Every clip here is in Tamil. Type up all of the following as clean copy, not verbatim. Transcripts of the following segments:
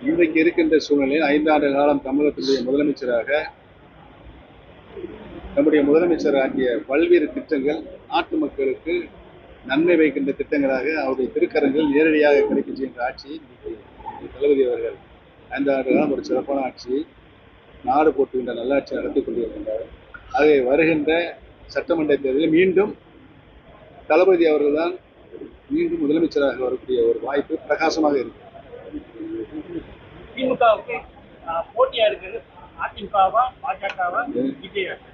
இன்றைக்கு இருக்கின்ற சூழ்நிலையில் 5 ஆண்டு காலம் தமிழகத்தினுடைய முதலமைச்சராக நம்முடைய முதலமைச்சர் ஆகிய பல்வேறு திட்டங்கள் நாட்டு மக்களுக்கு நன்மை வைக்கின்ற திட்டங்களாக அவருடைய திருக்கரங்கள் நேரடியாக கிடைக்க செய்கின்ற ஆட்சியை தளபதி அவர்கள் 5 ஆண்டு காலம் ஒரு சிறப்பான ஆட்சியை நாடு போட்டுகின்ற நல்லாட்சி நடத்தி கொண்டிருக்கின்றார். ஆகவே வருகின்ற சட்டமன்ற தேர்தலில் மீண்டும் தளபதி அவர்கள்தான் மீண்டும் முதலமைச்சராக வரக்கூடிய ஒரு வாய்ப்பு பிரகாசமாக இருக்கு. திமுகவுக்கு போட்டியா இருக்குது அதிமுகவா பாஜகவா?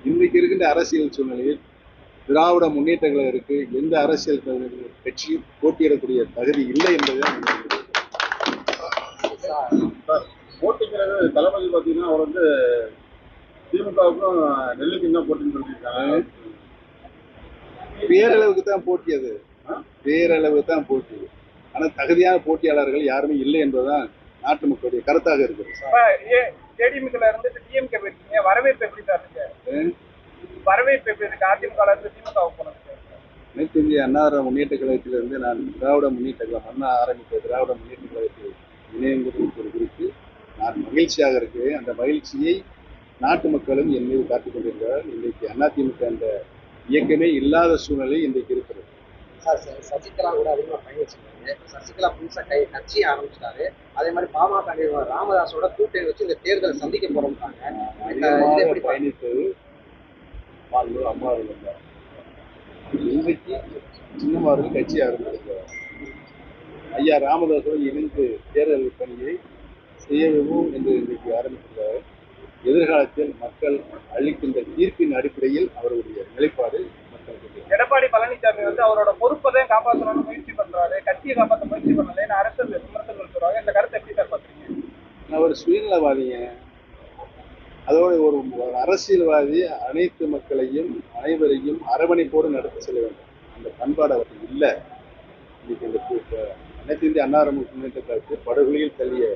இன்றைக்கு இருக்கின்ற அரசியல் சூழ்நிலையில் திராவிட முன்னேற்ற கழகத்திற்கு எந்த அரசியல் கட்சியும் போட்டியிடக்கூடிய தகுதி இல்லை என்பதுதான் போட்டிங்கிறது தளபதி பார்த்தீங்கன்னா அவர் வந்து திமுகவுக்கும் நெல்லுக்கும் தான் போட்டின்னு சொல்லியிருக்காங்க. பேரளவுக்கு தான் போட்டி, அது பேரளவு தான் போட்டி. ஆனால் தகுதியான போட்டியாளர்கள் யாருமே இல்லை என்பதுதான் நாட்டு மக்களுடைய கருத்தாக இருக்குது. ஏடிஎம்கேல இருந்து டிஎம்கே போயிருக்கீங்க, வரவேற்பு எப்படி சார் இருக்கு? வரவேற்பு எப்படி இருக்கு அதிமுகல இருந்து திமுக போனது? அனைத்து இந்திய அண்ணா முன்னேற்ற கழகத்திலிருந்து நான் திராவிட முன்னேற்ற கழகம் அண்ணா ஆரம்பித்த திராவிட முன்னேற்ற கழகத்தில் இணையங்கிறது குறித்து நான் மகிழ்ச்சியாக இருக்கிறேன். அந்த மகிழ்ச்சியை நாட்டு மக்களும் என் மீது காத்துக் கொண்டிருக்கிறார். இன்றைக்கு அதிமுக என்ற இயக்கமே இல்லாத சூழ்நிலை இன்றைக்கு இருக்கிறது. சசிகலா கூட அதிகமாக பயணிச்சிருக்காங்க. சசிகலா புதுசா கட்சி ஆரம்பிச்சிட்டாரு. அதே மாதிரி பாமக ராமதாஸோட கூட்டணி வச்சு இந்த தேர்தலை சந்திக்க போறோம்ட்டாங்க. பயணித்தது அம்மா இருந்தார். இன்றைக்கு சின்னமார்கள் கட்சி ஆரம்பித்திருக்கிறார். ஐயா ராமதாஸோடு இணைந்து தேர்தல் பணியை செய்யவும் என்று இன்றைக்கு ஆரம்பித்திருக்கிறார். எதிர்காலத்தில் மக்கள் அளிக்கின்ற தீர்ப்பின் அடிப்படையில் அவருடைய நிலைப்பாடு எடப்பாடி பழனிசாமி வந்து அவரோட பொறுப்பை காப்பாற்றணும்னு முயற்சி பண்றாரு, கட்சியை காப்பாற்ற முயற்சி பண்ணல அரசு விமர்சனங்கள் சொல்றாங்க. இந்த கருத்தை எப்படி சார் பாக்குறீங்க? அவர் சுயநலவாதிங்க. அதோட ஒரு அரசியல்வாதி அனைத்து மக்களையும் அனைவரையும் அரவணைப்போடு நடத்தி செல்ல வேண்டும். அந்த பண்பாடு அவருக்கு இல்லை. இன்னைக்கு இந்த அனைத்து இந்திய அண்ணா முன்னேற்ற கழகத்தில் படுகொலையில் தள்ளிய